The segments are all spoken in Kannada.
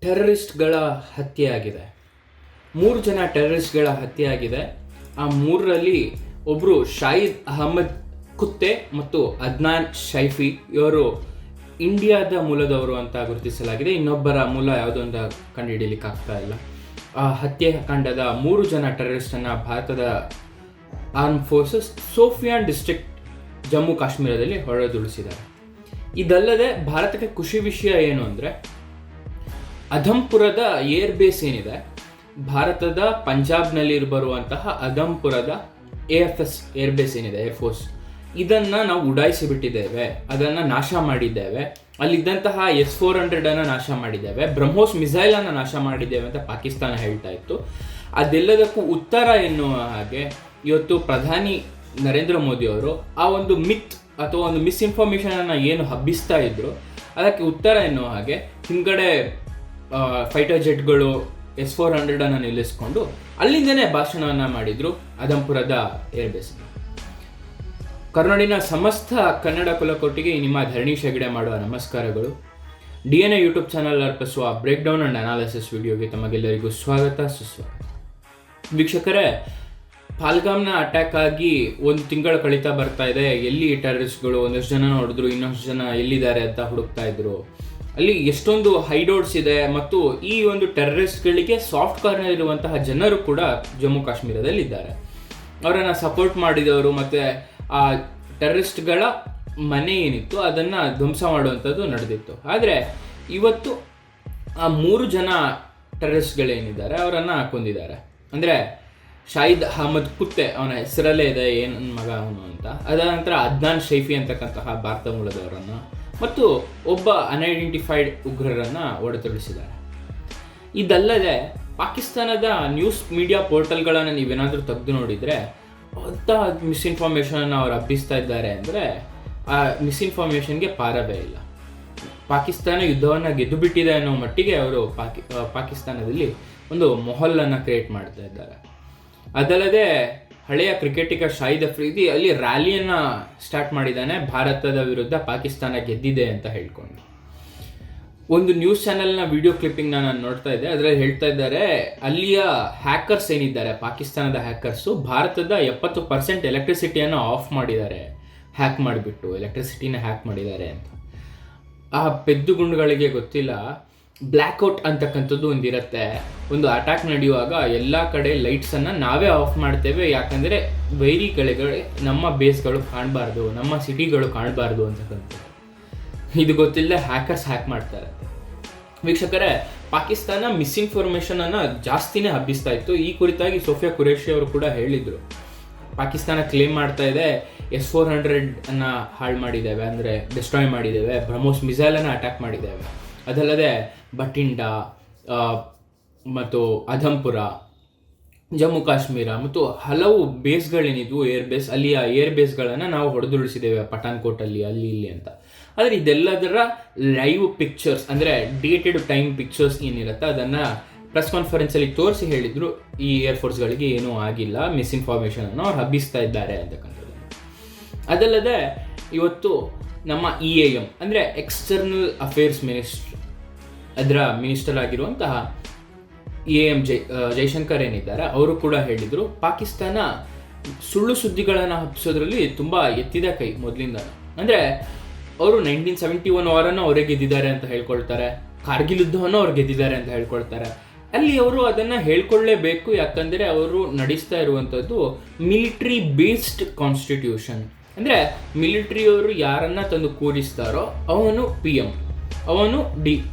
ಟೆರರಿಸ್ಟ್ಗಳ ಹತ್ಯೆ ಆಗಿದೆ. 3 ಜನ ಟೆರರಿಸ್ಟ್ಗಳ ಹತ್ಯೆ ಆಗಿದೆ. ಆ 3ರಲ್ಲಿ ಒಬ್ಬರು ಶಾಹಿದ್ ಅಹಮದ್ ಕುತ್ತೆ ಮತ್ತು ಅದ್ನಾನ್ ಶೈಫಿ, ಇವರು ಇಂಡಿಯಾದ ಮೂಲದವರು ಅಂತ ಗುರುತಿಸಲಾಗಿದೆ. ಇನ್ನೊಬ್ಬರ ಮೂಲ ಯಾವುದೋ ಅಂತ ಕಂಡುಹಿಡಿಯಲಿಕ್ಕೆ ಆಗ್ತಾ ಇಲ್ಲ. ಆ ಹತ್ಯೆಕಾಂಡದ 3 ಜನ ಟೆರರಿಸ್ಟನ್ನು ಭಾರತದ arm forces Shopian district Jammu ಕಾಶ್ಮೀರದಲ್ಲಿ ಹೊಡೆದುರುಳಿಸಿದ್ದಾರೆ. ಇದಲ್ಲದೆ ಭಾರತಕ್ಕೆ ಖುಷಿ ವಿಷಯ ಏನು ಅಂದರೆ, ಅಧಂಪುರದ ಏರ್ ಬೇಸ್ ಏನಿದೆ, ಭಾರತದ ಪಂಜಾಬ್ನಲ್ಲಿ ಬರುವಂತಹ ಅಧಂಪುರದ AFS ಏರ್ ಬೇಸ್ ಏನಿದೆ, ಏರ್ಫೋರ್ಸ್, ಇದನ್ನು ನಾವು ಉಡಾಯಿಸಿ ಬಿಟ್ಟಿದ್ದೇವೆ, ಅದನ್ನು ನಾಶ ಮಾಡಿದ್ದೇವೆ. ಅಲ್ಲಿದ್ದಂತಹ S-400 ನಾಶ ಮಾಡಿದ್ದೇವೆ, ಬ್ರಹ್ಮೋಸ್ ಮಿಸೈಲನ್ನು ನಾಶ ಮಾಡಿದ್ದೇವೆ ಅಂತ ಪಾಕಿಸ್ತಾನ ಹೇಳ್ತಾ ಇತ್ತು. ಅದೆಲ್ಲದಕ್ಕೂ ಉತ್ತರ ಎನ್ನುವ ಹಾಗೆ ಇವತ್ತು ಪ್ರಧಾನಿ ನರೇಂದ್ರ ಮೋದಿ ಅವರು ಆ ಒಂದು ಮಿತ್ ಅಥವಾ ಒಂದು ಮಿಸ್ಇನ್ಫಾರ್ಮೇಷನನ್ನು ಏನು ಹಬ್ಬಿಸ್ತಾ ಇದ್ರು, ಅದಕ್ಕೆ ಉತ್ತರ ಎನ್ನುವ ಹಾಗೆ ಹಿಂದ್ಗಡೆ ಫೈಟರ್ ಜೆಟ್ಗಳು S-400 ನಿಲ್ಲಿಸ್ಕೊಂಡು ಅಲ್ಲಿಂದನೇ ಭಾಷಣವನ್ನು ಮಾಡಿದರು ಅಧಂಪುರದ ಏರ್ಬೇಸ್. ಕರ್ನಾಡಿನ ಸಮಸ್ತ ಕನ್ನಡ ಕುಲಕೋಟಿಗೆ ನಿಮ್ಮ ಧರಣೀಶ್ ಹೆಗಡೆ ಮಾಡುವ ನಮಸ್ಕಾರಗಳು. DNA ಯೂಟ್ಯೂಬ್ ಚಾನಲ್ ಅರ್ಪಿಸುವ ಬ್ರೇಕ್ ಡೌನ್ ಆ್ಯಂಡ್ ಅನಾಲಿಸಿಸ್ ವಿಡಿಯೋಗೆ ತಮಗೆಲ್ಲರಿಗೂ ಸ್ವಾಗತ ಸುಸ್ವಾಗತ. ವೀಕ್ಷಕರೇ, ಪಾಲ್ಗಾಮ್ನ ಅಟ್ಯಾಕ್ ಆಗಿ 1 ತಿಂಗಳು ಕಳೀತಾ ಬರ್ತಾ ಇದೆ. ಎಲ್ಲಿ ಟೆರರಿಸ್ಟ್ಗಳು, ಒಂದಷ್ಟು ಜನ ಹೊಡೆದ್ರು, ಇನ್ನೊಂದು ಜನ ಎಲ್ಲಿದ್ದಾರೆ ಅಂತ ಹುಡುಕ್ತಾ ಇದ್ರು. ಅಲ್ಲಿ ಎಷ್ಟೊಂದು ಹೈಡೌಟ್ಸ್ ಇದೆ ಮತ್ತು ಈ ಒಂದು ಟೆರರಿಸ್ಟ್ಗಳಿಗೆ ಸಾಫ್ಟ್ ಕಾರ್ನರ್ ಇರುವಂತಹ ಜನರು ಕೂಡ ಜಮ್ಮು ಕಾಶ್ಮೀರದಲ್ಲಿ ಇದ್ದಾರೆ. ಅವರನ್ನು ಸಪೋರ್ಟ್ ಮಾಡಿದವರು ಮತ್ತು ಆ ಟೆರರಿಸ್ಟ್ಗಳ ಮನೆ ಏನಿತ್ತು ಅದನ್ನು ಧ್ವಂಸ ಮಾಡುವಂಥದ್ದು ನಡೆದಿತ್ತು. ಆದರೆ ಇವತ್ತು ಆ 3 ಜನ ಟೆರರಿಸ್ಟ್ಗಳೇನಿದ್ದಾರೆ ಅವರನ್ನು ಕೊಂದಿದ್ದಾರೆ. ಅಂದರೆ ಶಾಹಿದ್ ಅಹಮದ್ ಕುತ್ತೆ, ಅವನ ಹೆಸರಲ್ಲೇ ಇದೆ ಏನು ಮಗ ಅವನು ಅಂತ. ಅದರ ನಂತರ ಅದ್ನಾನ್ ಶೈಫಿ ಅಂತಕ್ಕಂತಹ ಭಾರತ ಮೂಲದವರನ್ನು ಮತ್ತು ಒಬ್ಬ ಅನ್ಐಡೆಂಟಿಫೈಡ್ ಉಗ್ರರನ್ನು ಹೊಡೆದುರುಳಿಸಿದ್ದಾರೆ. ಇದಲ್ಲದೆ ಪಾಕಿಸ್ತಾನದ ನ್ಯೂಸ್ ಮೀಡಿಯಾ ಪೋರ್ಟಲ್ಗಳನ್ನು ನೀವೇನಾದರೂ ತೆಗೆದು ನೋಡಿದರೆ ಅಂಥ ಮಿಸ್ಇನ್ಫಾರ್ಮೇಷನನ್ನು ಅವ್ರು ಹಬ್ಬಿಸ್ತಾ ಇದ್ದಾರೆ ಅಂದರೆ ಆ ಮಿಸ್ಇನ್ಫಾರ್ಮೇಷನ್ಗೆ ಪಾರವೇ ಇಲ್ಲ. ಪಾಕಿಸ್ತಾನ ಯುದ್ಧವನ್ನು ಗೆದ್ದು ಬಿಟ್ಟಿದೆ ಅನ್ನೋ ಮಟ್ಟಿಗೆ ಅವರು ಪಾಕಿಸ್ತಾನದಲ್ಲಿ ಒಂದು ಮೊಹಲ್ಲನ್ನು ಕ್ರಿಯೇಟ್ ಮಾಡ್ತಾ ಇದ್ದಾರೆ. ಅದಲ್ಲದೆ ಹಳೆಯ ಕ್ರಿಕೆಟಿಗ ಶಾಹಿದ್ ಅಫ್ರಿದಿ ಅಲ್ಲಿ ರ್ಯಾಲಿಯನ್ನು ಸ್ಟಾರ್ಟ್ ಮಾಡಿದ್ದಾನೆ, ಭಾರತದ ವಿರುದ್ಧ ಪಾಕಿಸ್ತಾನ ಗೆದ್ದಿದೆ ಅಂತ ಹೇಳ್ಕೊಂಡು. ಒಂದು ನ್ಯೂಸ್ ಚಾನೆಲ್ನ ವಿಡಿಯೋ ಕ್ಲಿಪ್ಪಿಂಗ್ನ ನಾನು ನೋಡ್ತಾ ಇದ್ದೆ. ಅದರಲ್ಲಿ ಹೇಳ್ತಾ ಇದ್ದಾರೆ, ಅಲ್ಲಿಯ ಹ್ಯಾಕರ್ಸ್ ಏನಿದ್ದಾರೆ, ಪಾಕಿಸ್ತಾನದ ಹ್ಯಾಕರ್ಸು ಭಾರತದ 70% ಎಲೆಕ್ಟ್ರಿಸಿಟಿಯನ್ನು ಆಫ್ ಮಾಡಿದ್ದಾರೆ, ಹ್ಯಾಕ್ ಮಾಡಿಬಿಟ್ಟು ಎಲೆಕ್ಟ್ರಿಸಿಟಿನ ಹ್ಯಾಕ್ ಮಾಡಿದ್ದಾರೆ ಅಂತ. ಆ ಪೆದ್ದುಗುಂಡುಗಳಿಗೆ ಗೊತ್ತಿಲ್ಲ, ಬ್ಲ್ಯಾಕ್ಔಟ್ ಅಂತಕ್ಕಂಥದ್ದು ಒಂದಿರುತ್ತೆ. ಒಂದು ಅಟ್ಯಾಕ್ ನಡೆಯುವಾಗ ಎಲ್ಲ ಕಡೆ ಲೈಟ್ಸನ್ನು ನಾವೇ ಆಫ್ ಮಾಡ್ತೇವೆ, ಯಾಕಂದರೆ ವೈರಿಗಳಿಗೆ ನಮ್ಮ ಬೇಸ್ಗಳು ಕಾಣಬಾರ್ದು, ನಮ್ಮ ಸಿಟಿಗಳು ಕಾಣಬಾರ್ದು ಅಂತಕ್ಕಂಥದ್ದು. ಇದು ಗೊತ್ತಿಲ್ಲದೆ ಹ್ಯಾಕರ್ಸ್ ಹ್ಯಾಕ್ ಮಾಡ್ತಾರೆ. ವೀಕ್ಷಕರೇ, ಪಾಕಿಸ್ತಾನ ಮಿಸ್ಇನ್ಫಾರ್ಮೇಷನನ್ನು ಜಾಸ್ತಿನೇ ಹಬ್ಬಿಸ್ತಾ ಇತ್ತು. ಈ ಕುರಿತಾಗಿ ಸೋಫಿಯಾ ಖುರೇಷಿ ಅವರು ಕೂಡ ಹೇಳಿದರು. ಪಾಕಿಸ್ತಾನ ಕ್ಲೇಮ್ ಮಾಡ್ತಾ ಇದೆ, S-400 ಹಾಳು ಮಾಡಿದ್ದೇವೆ, ಅಂದರೆ ಡಿಸ್ಟ್ರಾಯ್ ಮಾಡಿದ್ದೇವೆ, ಬ್ರಹ್ಮೋಸ್ ಮಿಸೈಲನ್ನು ಅಟ್ಯಾಕ್ ಮಾಡಿದ್ದೇವೆ. ಅದಲ್ಲದೆ ಬಟಿಂಡಾ ಮತ್ತು ಅಧಂಪುರ, ಜಮ್ಮು ಕಾಶ್ಮೀರ ಮತ್ತು ಹಲವು ಬೇಸ್ಗಳೇನಿದ್ವು, ಏರ್ ಬೇಸ್, ಅಲ್ಲಿಯ ಏರ್ ಬೇಸ್ಗಳನ್ನು ನಾವು ಹೊಡೆದುರುಳಿಸಿದ್ದೇವೆ, ಪಠಾನ್ಕೋಟಲ್ಲಿ ಅಲ್ಲಿ ಇಲ್ಲಿ ಅಂತ. ಆದರೆ ಇದೆಲ್ಲದರ ಲೈವ್ ಪಿಕ್ಚರ್ಸ್, ಅಂದರೆ ಡೇಟೆಡ್ ಟೈಮ್ ಪಿಕ್ಚರ್ಸ್ ಏನಿರುತ್ತೆ ಅದನ್ನು ಪ್ರೆಸ್ ಕಾನ್ಫರೆನ್ಸಲ್ಲಿ ತೋರಿಸಿ ಹೇಳಿದರು, ಈ ಏರ್ಫೋರ್ಸ್ಗಳಿಗೆ ಏನೂ ಆಗಿಲ್ಲ, ಮಿಸ್ಇನ್ಫಾರ್ಮೇಷನನ್ನು ಅವ್ರು ಹಬ್ಬಿಸ್ತಾ ಇದ್ದಾರೆ ಅಂತಕ್ಕಂಥದ್ದು. ಅದಲ್ಲದೆ ಇವತ್ತು ನಮ್ಮ EAM ಅಂದರೆ ಎಕ್ಸ್ಟರ್ನಲ್ ಅಫೇರ್ಸ್ ಮಿನಿಸ್ಟ್ರ್, ಅದರ ಮಿನಿಸ್ಟರ್ ಆಗಿರುವಂತಹ EAM ಜೈಶಂಕರ್ ಏನಿದ್ದಾರೆ, ಅವರು ಕೂಡ ಹೇಳಿದರು, ಪಾಕಿಸ್ತಾನ ಸುಳ್ಳು ಸುದ್ದಿಗಳನ್ನು ಹಬ್ಬಿಸೋದ್ರಲ್ಲಿ ತುಂಬ ಎತ್ತಿದ ಕೈ ಮೊದಲಿಂದ. ಅಂದರೆ ಅವರು 1971 ವಾರನ್ನು ಅವರೇ ಗೆದ್ದಿದ್ದಾರೆ ಅಂತ ಹೇಳ್ಕೊಳ್ತಾರೆ, ಕಾರ್ಗಿಲ್ ಯುದ್ಧವನ್ನು ಅವ್ರು ಗೆದ್ದಿದ್ದಾರೆ ಅಂತ ಹೇಳ್ಕೊಳ್ತಾರೆ. ಅಲ್ಲಿ ಅವರು ಅದನ್ನು ಹೇಳ್ಕೊಳ್ಳೇಬೇಕು, ಯಾಕಂದರೆ ಅವರು ನಡೆಸ್ತಾ ಇರುವಂಥದ್ದು ಮಿಲಿಟ್ರಿ ಬೇಸ್ಡ್ ಕಾನ್ಸ್ಟಿಟ್ಯೂಷನ್. ಅಂದರೆ ಮಿಲಿಟ್ರಿಯವರು ಯಾರನ್ನು ತಂದು ಕೂರಿಸ್ತಾರೋ ಅವನು PM, ಅವನು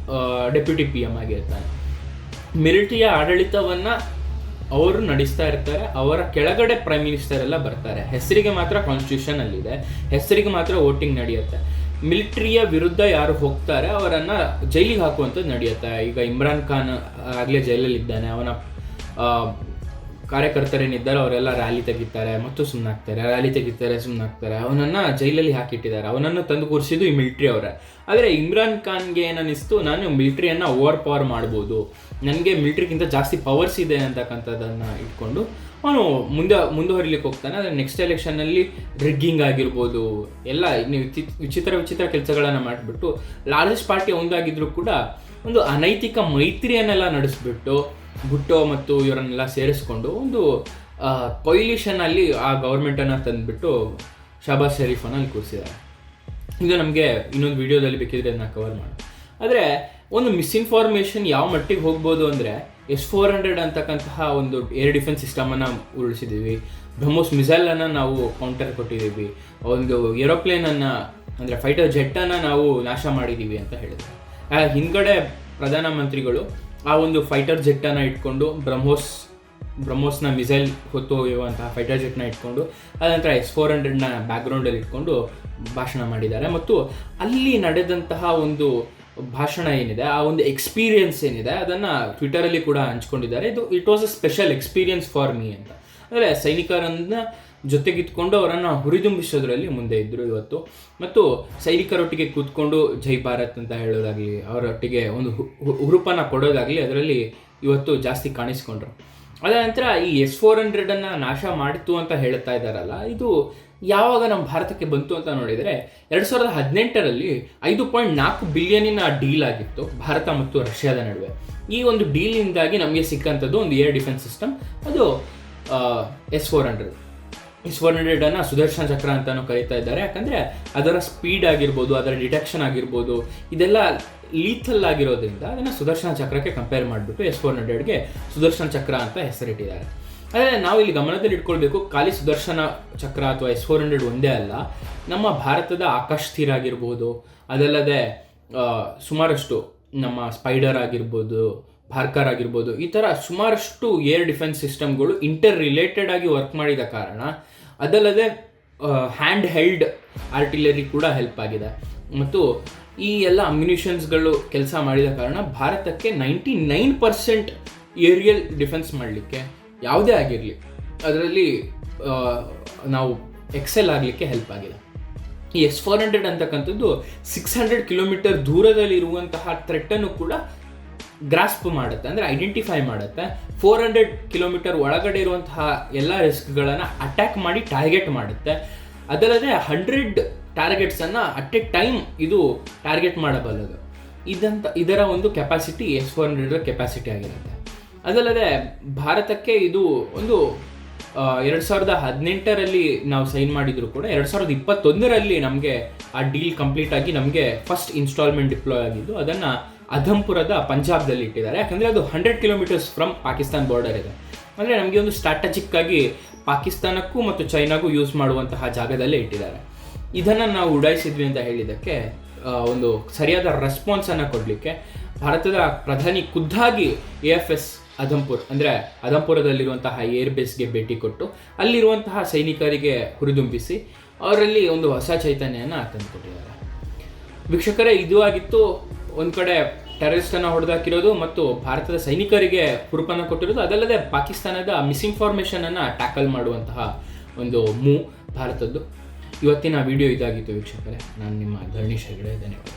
ಡೆಪ್ಯೂಟಿ PM ಆಗಿರ್ತಾನೆ. ಮಿಲಿಟರಿಯ ಆಡಳಿತವನ್ನು ಅವರು ನಡೆಸ್ತಾ ಇರ್ತಾರೆ, ಅವರ ಕೆಳಗಡೆ ಪ್ರೈಮ್ ಮಿನಿಸ್ಟರ್ ಎಲ್ಲ ಬರ್ತಾರೆ. ಹೆಸರಿಗೆ ಮಾತ್ರ ಕಾನ್ಸ್ಟಿಟ್ಯೂಷನ್ ಅಲ್ಲಿದೆ, ಹೆಸರಿಗೆ ಮಾತ್ರ ವೋಟಿಂಗ್ ನಡೆಯುತ್ತೆ. ಮಿಲಿಟ್ರಿಯ ವಿರುದ್ಧ ಯಾರು ಹೋಗ್ತಾರೆ ಅವರನ್ನು ಜೈಲಿಗೆ ಹಾಕುವಂಥದ್ದು ನಡೆಯುತ್ತೆ. ಈಗ ಇಮ್ರಾನ್ ಖಾನ್ ಆಗಲೇ ಜೈಲಲ್ಲಿದ್ದಾನೆ, ಅವನ ಕಾರ್ಯಕರ್ತರೇನಿದ್ದಾರೆ ಅವರೆಲ್ಲ ರ್ಯಾಲಿ ತೆಗಿತಾರೆ ಮತ್ತು ಸುಮ್ಮನಾಗ್ತಾರೆ, ರ್ಯಾಲಿ ತೆಗಿತಾರೆ ಸುಮ್ಮನಾಗ್ತಾರೆ. ಅವನನ್ನು ಜೈಲಲ್ಲಿ ಹಾಕಿಟ್ಟಿದ್ದಾರೆ, ಅವನನ್ನು ತಂದು ಕೂರಿಸಿದ್ದು ಈ ಮಿಲಿಟ್ರಿ ಅವರೇ. ಆದರೆ ಇಮ್ರಾನ್ ಖಾನ್ಗೆ ಏನನ್ನಿಸ್ತು, ನಾನು ಮಿಲಿಟ್ರಿಯನ್ನು ಓವರ್ ಪವರ್ ಮಾಡ್ಬೋದು, ನನಗೆ ಮಿಲಿಟ್ರಿಗಿಂತ ಜಾಸ್ತಿ ಪವರ್ಸ್ ಇದೆ ಅಂತಕ್ಕಂಥದ್ದನ್ನು ಇಟ್ಕೊಂಡು ಅವನು ಮುಂದುವರಿಲಿಕ್ಕೆ ಹೋಗ್ತಾನೆ. ಆದರೆ ನೆಕ್ಸ್ಟ್ ಎಲೆಕ್ಷನ್ನಲ್ಲಿ ರಿಗ್ಗಿಂಗ್ ಆಗಿರ್ಬೋದು, ಎಲ್ಲ ವಿಚಿತ್ರ ಕೆಲಸಗಳನ್ನು ಮಾಡಿಬಿಟ್ಟು ಲಾರ್ಜೆಸ್ಟ್ ಪಾರ್ಟಿ ಒಂದಾಗಿದ್ರೂ ಕೂಡ ಒಂದು ಅನೈತಿಕ ಮೈತ್ರಿಯನ್ನೆಲ್ಲ ನಡೆಸ್ಬಿಟ್ಟು ಭುಟ್ಟೋ ಮತ್ತು ಇವರನ್ನೆಲ್ಲ ಸೇರಿಸ್ಕೊಂಡು ಒಂದು ಕೊಯ್ಲಿಷನಲ್ಲಿ ಆ ಗೌರ್ಮೆಂಟನ್ನು ತಂದುಬಿಟ್ಟು ಶಹಬಾಜ್ ಶರೀಫನ್ನು ಅಲ್ಲಿ ಕೂರಿಸಿದ್ದಾರೆ. ಇದು ನಮಗೆ ಇನ್ನೊಂದು ವಿಡಿಯೋದಲ್ಲಿ ಬೇಕಿದ್ರೆ ಅದನ್ನ ಕವರ್ ಮಾಡಿ. ಆದರೆ ಒಂದು ಮಿಸ್ಇನ್ಫಾರ್ಮೇಷನ್ ಯಾವ ಮಟ್ಟಿಗೆ ಹೋಗ್ಬೋದು ಅಂದರೆ, S-400 ಅಂತಕ್ಕಂತಹ ಒಂದು ಏರ್ ಡಿಫೆನ್ಸ್ ಸಿಸ್ಟಮನ್ನು ಉರುಳಿಸಿದ್ದೀವಿ, ಬ್ರಹ್ಮೋಸ್ ಮಿಸೈಲನ್ನು ನಾವು ಕೌಂಟರ್ ಕೊಟ್ಟಿದ್ದೀವಿ, ಒಂದು ಏರೋಪ್ಲೇನನ್ನು ಅಂದರೆ ಫೈಟರ್ ಜೆಟ್ಟನ್ನು ನಾವು ನಾಶ ಮಾಡಿದ್ದೀವಿ ಅಂತ ಹೇಳಿದ್ರು. ಹಿಂದ್ಗಡೆ ಪ್ರಧಾನಮಂತ್ರಿಗಳು ಆ ಒಂದು ಫೈಟರ್ ಜೆಟ್ಟನ್ನು ಇಟ್ಕೊಂಡು ಬ್ರಹ್ಮೋಸ್ನ ಮಿಸೈಲ್ ಹೊತ್ತೊಯ್ಯುವಂತಹ ಫೈಟರ್ ಜೆಟ್ನ ಇಟ್ಕೊಂಡು ಅದಂತರ S-400ನ ಬ್ಯಾಕ್ಗ್ರೌಂಡಲ್ಲಿ ಇಟ್ಕೊಂಡು ಭಾಷಣ ಮಾಡಿದ್ದಾರೆ. ಮತ್ತು ಅಲ್ಲಿ ನಡೆದಂತಹ ಒಂದು ಭಾಷಣ ಏನಿದೆ, ಆ ಒಂದು ಎಕ್ಸ್ಪೀರಿಯನ್ಸ್ ಏನಿದೆ, ಅದನ್ನು ಟ್ವಿಟರಲ್ಲಿ ಕೂಡ ಹಂಚ್ಕೊಂಡಿದ್ದಾರೆ. It was a special experience for me ಅಂತ. ಅಂದರೆ ಸೈನಿಕರನ್ನ ಜೊತೆಗಿತ್ಕೊಂಡು ಅವರನ್ನು ಹುರಿದುಂಬಿಸೋದ್ರಲ್ಲಿ ಮುಂದೆ ಇದ್ದರು ಇವತ್ತು. ಮತ್ತು ಸೈನಿಕರೊಟ್ಟಿಗೆ ಕೂತ್ಕೊಂಡು ಜೈ ಭಾರತ್ ಅಂತ ಹೇಳೋದಾಗಲಿ, ಅವರೊಟ್ಟಿಗೆ ಒಂದು ಹುರುಪನ್ನು ಕೊಡೋದಾಗಲಿ ಅದರಲ್ಲಿ ಇವತ್ತು ಜಾಸ್ತಿ ಕಾಣಿಸ್ಕೊಂಡ್ರು. ಅದ ನಂತರ ಈ S-400 ನಾಶ ಮಾಡಿತು ಅಂತ ಹೇಳ್ತಾ ಇದ್ದಾರಲ್ಲ, ಇದು ಯಾವಾಗ ನಮ್ಮ ಭಾರತಕ್ಕೆ ಬಂತು ಅಂತ ನೋಡಿದರೆ 2018ರಲ್ಲಿ 5.4 ಬಿಲಿಯನಿನ ಡೀಲ್ ಆಗಿತ್ತು ಭಾರತ ಮತ್ತು ರಷ್ಯಾದ ನಡುವೆ. ಈ ಒಂದು ಡೀಲಿಂದಾಗಿ ನಮಗೆ ಸಿಕ್ಕಂಥದ್ದು ಒಂದು ಏರ್ ಡಿಫೆನ್ಸ್ ಸಿಸ್ಟಮ್, ಅದು S-400 ಸುದರ್ಶನ್ ಚಕ್ರ ಅಂತಲೂ ಕರೀತಾ ಇದ್ದಾರೆ. ಯಾಕಂದರೆ ಅದರ ಸ್ಪೀಡ್ ಆಗಿರ್ಬೋದು, ಅದರ ಡಿಟೆಕ್ಷನ್ ಆಗಿರ್ಬೋದು, ಇದೆಲ್ಲ ಲೀಥಲ್ ಆಗಿರೋದ್ರಿಂದ ಅದನ್ನು ಸುದರ್ಶನ ಚಕ್ರಕ್ಕೆ ಕಂಪೇರ್ ಮಾಡಿಬಿಟ್ಟು S-400ಗೆ ಸುದರ್ಶನ ಚಕ್ರ ಅಂತ ಹೆಸರಿಟ್ಟಿದ್ದಾರೆ. ಆದರೆ ನಾವು ಇಲ್ಲಿ ಗಮನದಲ್ಲಿ ಇಟ್ಕೊಳ್ಬೇಕು, ಖಾಲಿ ಸುದರ್ಶನ ಚಕ್ರ ಅಥವಾ S-400 ಒಂದೇ ಅಲ್ಲ, ನಮ್ಮ ಭಾರತದ ಆಕಾಶ್ ತೀರ್ ಆಗಿರ್ಬೋದು, ಅದಲ್ಲದೆ ಸುಮಾರಷ್ಟು ನಮ್ಮ ಸ್ಪೈಡರ್ ಆಗಿರ್ಬೋದು, ಭಾರ್ಕರ್ ಆಗಿರ್ಬೋದು, ಈ ಥರ ಸುಮಾರಷ್ಟು ಏರ್ ಡಿಫೆನ್ಸ್ ಸಿಸ್ಟಮ್ಗಳು ಇಂಟರ್ ರಿಲೇಟೆಡ್ ಆಗಿ ವರ್ಕ್ ಮಾಡಿದ ಕಾರಣ, ಅದಲ್ಲದೆ ಹ್ಯಾಂಡ್ ಹೆಲ್ಡ್ ಆರ್ಟಿಲರಿ ಕೂಡ ಹೆಲ್ಪ್ ಆಗಿದೆ. ಮತ್ತು ಈ ಎಲ್ಲ ಅಮ್ಯುನಿಷನ್ಸ್ಗಳು ಕೆಲಸ ಮಾಡಿದ ಕಾರಣ ಭಾರತಕ್ಕೆ 99% ಏರಿಯಲ್ ಡಿಫೆನ್ಸ್ ಮಾಡಲಿಕ್ಕೆ ಯಾವುದೇ ಆಗಿರಲಿ ಅದರಲ್ಲಿ ನಾವು ಎಕ್ಸೆಲ್ ಆಗಲಿಕ್ಕೆ ಹೆಲ್ಪ್ ಆಗಿದೆ. ಈ S-400 ಅಂತಕ್ಕಂಥದ್ದು 600 ಕಿಲೋಮೀಟರ್ ದೂರದಲ್ಲಿರುವಂತಹ ಥ್ರೆಟ್ಟನ್ನು ಕೂಡ ಗ್ರಾಸ್ಪ್ ಮಾಡುತ್ತೆ, ಅಂದರೆ ಐಡೆಂಟಿಫೈ ಮಾಡುತ್ತೆ. 400 ಕಿಲೋಮೀಟರ್ ಒಳಗಡೆ ಇರುವಂತಹ ಎಲ್ಲ ರಿಸ್ಕ್ಗಳನ್ನು ಅಟ್ಯಾಕ್ ಮಾಡಿ ಟಾರ್ಗೆಟ್ ಮಾಡುತ್ತೆ. ಅದಲ್ಲದೆ 100 ಟಾರ್ಗೆಟ್ಸನ್ನು ಅಟ್ ಎ ಟೈಮ್ ಇದು ಟಾರ್ಗೆಟ್ ಮಾಡಬಲ್ಲದು. ಇದರ ಒಂದು ಕೆಪಾಸಿಟಿ S-400 ಕೆಪಾಸಿಟಿ ಆಗಿರುತ್ತೆ. ಅದಲ್ಲದೆ ಭಾರತಕ್ಕೆ ಇದು ಒಂದು 2018ರಲ್ಲಿ ನಾವು ಸೈನ್ ಮಾಡಿದ್ರು ಕೂಡ 2021ರಲ್ಲಿ ನಮಗೆ ಆ ಡೀಲ್ ಕಂಪ್ಲೀಟ್ ಆಗಿ ನಮಗೆ ಫಸ್ಟ್ ಇನ್ಸ್ಟಾಲ್ಮೆಂಟ್ ಡಿಪ್ಲಾಯ್ ಆಗಿದ್ದು. ಅದನ್ನು ಅಧಂಪುರದ ಪಂಜಾಬ್ದಲ್ಲಿ ಇಟ್ಟಿದ್ದಾರೆ. ಯಾಕಂದರೆ ಅದು 100 ಕಿಲೋಮೀಟರ್ಸ್ ಫ್ರಮ್ ಪಾಕಿಸ್ತಾನ್ ಬಾರ್ಡರ್ ಇದೆ. ಅಂದರೆ ನಮಗೆ ಒಂದು ಸ್ಟ್ರಾಟಜಿಕ್ ಆಗಿ ಪಾಕಿಸ್ತಾನಕ್ಕೂ ಮತ್ತು ಚೈನಾಗೂ ಯೂಸ್ ಮಾಡುವಂತಹ ಜಾಗದಲ್ಲೇ ಇಟ್ಟಿದ್ದಾರೆ. ಇದನ್ನು ನಾವು ಉಡಾಯಿಸಿದ್ವಿ ಅಂತ ಹೇಳಿದ್ದಕ್ಕೆ ಒಂದು ಸರಿಯಾದ ರೆಸ್ಪಾನ್ಸನ್ನು ಕೊಡಲಿಕ್ಕೆ ಭಾರತದ ಪ್ರಧಾನಿ ಖುದ್ದಾಗಿ AFS ಅಧಂಪುರ್ ಅಂದರೆ ಅಧಂಪುರದಲ್ಲಿರುವಂತಹ ಏರ್ ಬೇಸ್ಗೆ ಭೇಟಿ ಕೊಟ್ಟು ಅಲ್ಲಿರುವಂತಹ ಸೈನಿಕರಿಗೆ ಹುರಿದುಂಬಿಸಿ ಅವರಲ್ಲಿ ಒಂದು ಹೊಸ ಚೈತನ್ಯವನ್ನು ತಂದುಕೊಟ್ಟಿದ್ದಾರೆ. ವೀಕ್ಷಕರೇ, ಇದು ಆಗಿತ್ತು ಒಂದು ಕಡೆ ಟೆರರಿಸ್ಟನ್ನು ಹೊಡೆದಾಕಿರೋದು ಮತ್ತು ಭಾರತದ ಸೈನಿಕರಿಗೆ ಹುರುಪನ್ನು ಕೊಟ್ಟಿರೋದು, ಅದಲ್ಲದೆ ಪಾಕಿಸ್ತಾನದ ಮಿಸ್ಇನ್ಫಾರ್ಮೇಷನನ್ನು ಟ್ಯಾಕಲ್ ಮಾಡುವಂತಹ ಒಂದು ಭಾರತದ್ದು. ಇವತ್ತಿನ ವಿಡಿಯೋ ಇದಾಗಿತ್ತು ವೀಕ್ಷಕರೇ. ನಾನು ನಿಮ್ಮ ಧರಣೀಶ್ ಹೆಗಡೆ, ಧನ್ಯವಾದ.